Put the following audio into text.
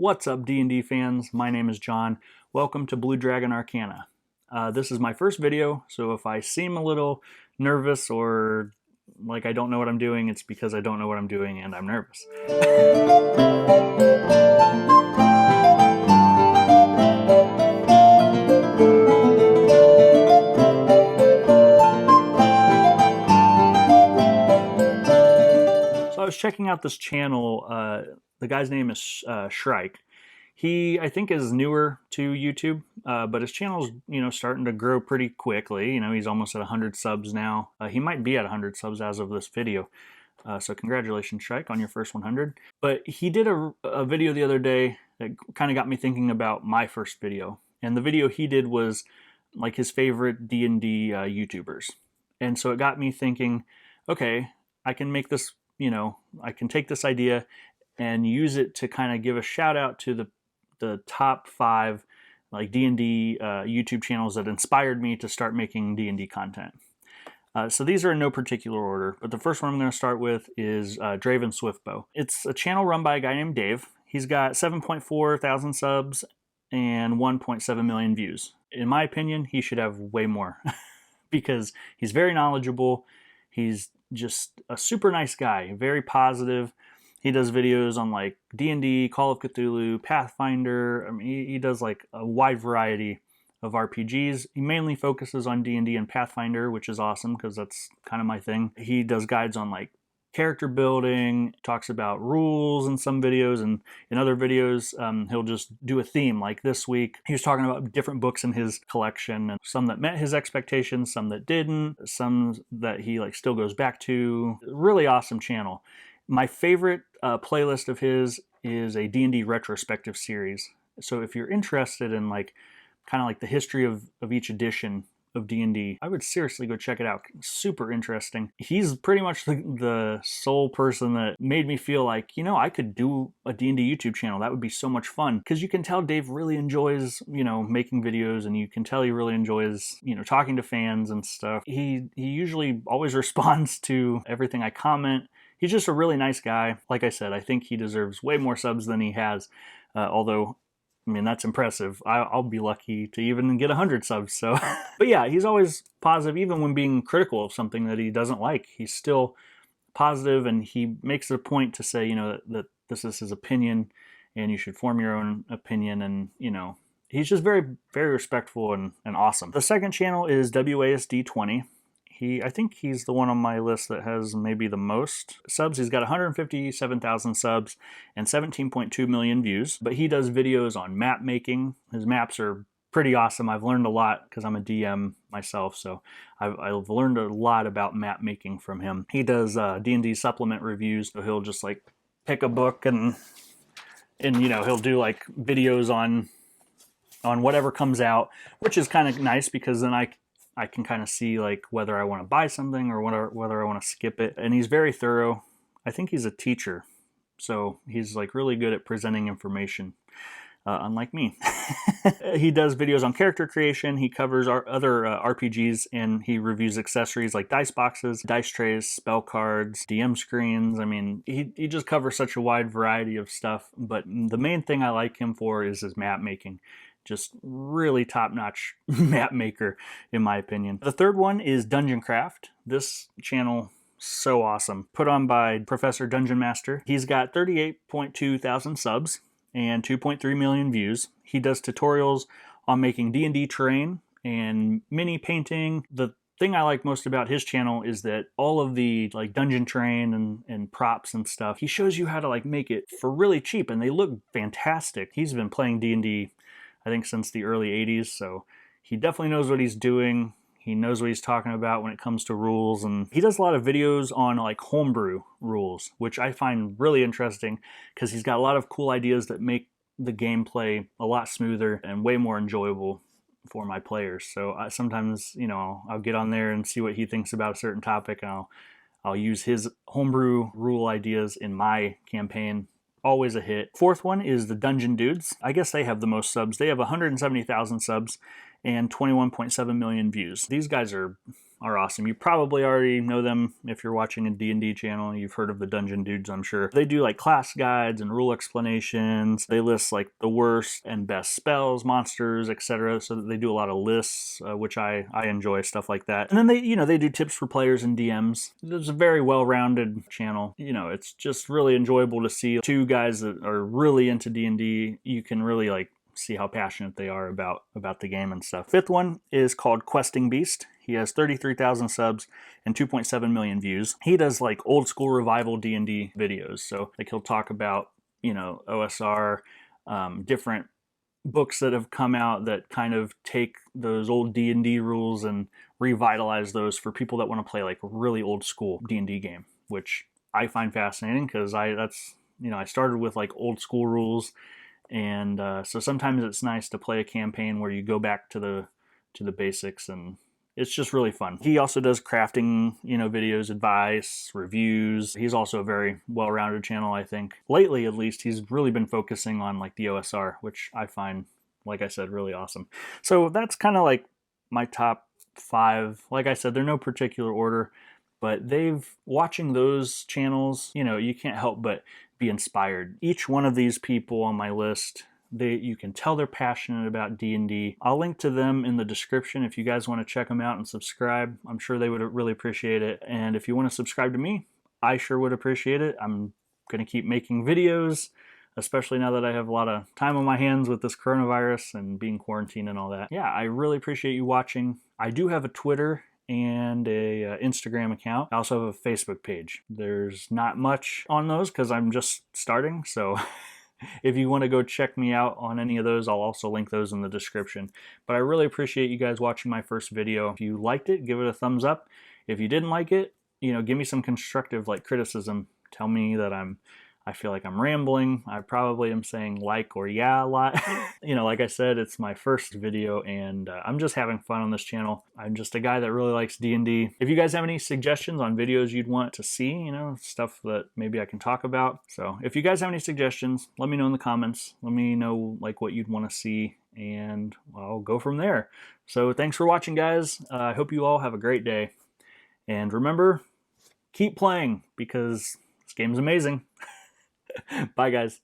What's up, D&D fans? My name is John. Welcome to Blue Dragon Arcana. This is my first video, so if I seem a little nervous or like I don't know what I'm doing, it's because I don't know what I'm doing and I'm nervous. So I was checking out this channel. The guy's name is Shrike. He, I think, is newer to YouTube, but his channel's, starting to grow pretty quickly. He's almost at 100 subs now. He might be at 100 subs as of this video. So congratulations, Shrike, on your first 100. But he did a video the other day that kind of got me thinking about my first video. And the video he did was like his favorite D&D YouTubers. And so it got me thinking, okay, I can make this, I can take this idea and use it to kind of give a shout out to the top 5 like D&D YouTube channels that inspired me to start making D&D content. So these are in no particular order, but the first one I'm going to start with is Draven Swift Bo. It's a channel run by a guy named Dave. He's got 7.4 thousand subs and 1.7 million views. In my opinion, he should have way more because he's very knowledgeable. He's just a super nice guy, very positive. He does videos on like D&D, Call of Cthulhu, Pathfinder. I mean, he does like a wide variety of RPGs. He mainly focuses on D&D and Pathfinder, which is awesome because that's kind of my thing. He does guides on like character building, talks about rules in some videos, and in other videos, he'll just do a theme. Like this week, he was talking about different books in his collection, and some that met his expectations, some that didn't, some that he like still goes back to. Really awesome channel. My favorite playlist of his is a D&D retrospective series. So if you're interested in like kind of like the history of each edition of D&D, I would seriously go check it out. Super interesting. He's pretty much the sole person that made me feel like, I could do a D&D YouTube channel. That would be so much fun. Because you can tell Dave really enjoys, making videos, and you can tell he really enjoys, talking to fans and stuff. He usually always responds to everything I comment. He's just a really nice guy. Like I said, I think he deserves way more subs than he has. Although, I mean, that's impressive. I'll be lucky to even get 100 subs. So, but yeah, he's always positive, even when being critical of something that he doesn't like. He's still positive, and he makes it a point to say, that this is his opinion, and you should form your own opinion. And he's just very, very respectful and awesome. The second channel is WASDxx. I think he's the one on my list that has maybe the most subs. He's got 157,000 subs and 17.2 million views, but he does videos on map making. His maps are pretty awesome. I've learned a lot because I'm a DM myself, so I've learned a lot about map making from him. He does D&D supplement reviews, so he'll just like pick a book and he'll do like videos on whatever comes out, which is kind of nice because then I can kind of see like whether I want to buy something or whether I want to skip it. And he's very thorough. I think he's a teacher, so he's like really good at presenting information, unlike me. He does videos on character creation. He covers our other RPGs, and he reviews accessories like dice boxes, dice trays, spell cards, DM screens. I mean, he just covers such a wide variety of stuff, but the main thing I like him for is his map making. Just really top-notch map maker, in my opinion. The third one is Dungeon Craft. This channel, so awesome. Put on by Professor Dungeon Master. He's got 38.2 thousand subs and 2.3 million views. He does tutorials on making D&D terrain and mini painting. The thing I like most about his channel is that all of the like dungeon terrain and props and stuff, he shows you how to like make it for really cheap, and they look fantastic. He's been playing D&D I think since the early 80s, so he definitely knows what he's doing. He knows what he's talking about when it comes to rules, and he does a lot of videos on like homebrew rules, which I find really interesting because he's got a lot of cool ideas that make the gameplay a lot smoother and way more enjoyable for my players. So sometimes, I'll get on there and see what he thinks about a certain topic, and I'll use his homebrew rule ideas in my campaign. Always a hit. Fourth one is the Dungeon Dudes. I guess they have the most subs. They have 170,000 subs and 21.7 million views. These guys are awesome. You probably already know them if you're watching a D&D channel. You've heard of the Dungeon Dudes, I'm sure. They do like class guides and rule explanations. They list like the worst and best spells, monsters, etc. So that they do a lot of lists, which I enjoy, stuff like that. And then they do tips for players and DMs. It's a very well-rounded channel. It's just really enjoyable to see two guys that are really into D&D. You can really like see how passionate they are about the game and stuff. Fifth one is called Questing Beast. He has 33,000 subs and 2.7 million views. He does like old school revival D&D videos. So like he'll talk about, OSR, different books that have come out that kind of take those old D&D rules and revitalize those for people that want to play like a really old school D&D game, which I find fascinating because I started with like old school rules. And so sometimes it's nice to play a campaign where you go back to the basics, and it's just really fun. He also does crafting, videos, advice, reviews. He's also a very well-rounded channel, I think. Lately, at least, he's really been focusing on like the OSR, which I find, like I said, really awesome. So that's kind of like my top 5. Like I said, they're no particular order, but watching those channels, you can't help but be inspired. Each one of these people on my list, you can tell they're passionate about D&D. I'll link to them in the description if you guys want to check them out and subscribe. I'm sure they would really appreciate it. And if you want to subscribe to me, I sure would appreciate it. I'm going to keep making videos, especially now that I have a lot of time on my hands with this coronavirus and being quarantined and all that. Yeah, I really appreciate you watching. I do have a Twitter and a Instagram account. I also have a Facebook page. There's not much on those because I'm just starting, so if you want to go check me out on any of those, I'll also link those in the description. But I really appreciate you guys watching my first video. If you liked it, give it a thumbs up. If you didn't like it, give me some constructive criticism. Tell me that I feel like I'm rambling. I probably am saying like or yeah a lot. Like I said, it's my first video and I'm just having fun on this channel. I'm just a guy that really likes D&D. If you guys have any suggestions on videos you'd want to see, stuff that maybe I can talk about. So if you guys have any suggestions, let me know in the comments. Let me know like what you'd want to see and I'll go from there. So thanks for watching, guys. I hope you all have a great day. And remember, keep playing because this game's amazing. Bye, guys.